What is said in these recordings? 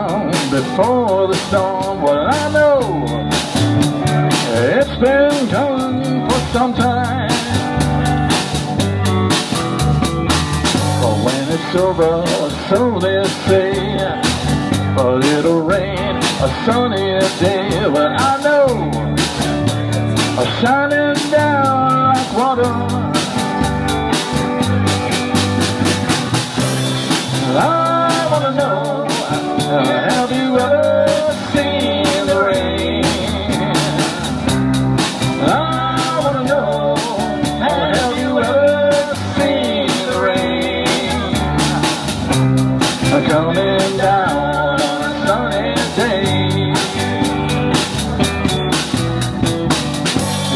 calm before the storm. Well, I know it's been coming for some time. But when it's over, so they say, but it'll rain a sunny day. But I know shining down like water. I wanna know, have you ever seen the rain? I wanna know, have you ever seen the rain coming down on a sunny day?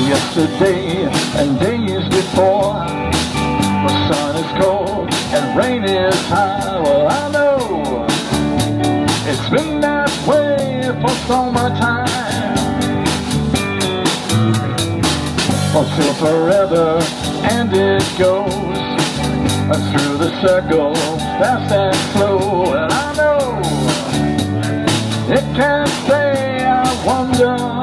Yesterday and days before, the sun is cold and rain is high. Well, I know it's been that way for so much time. Until forever and it goes through the circle, fast and slow. And I know it can't stay, I wonder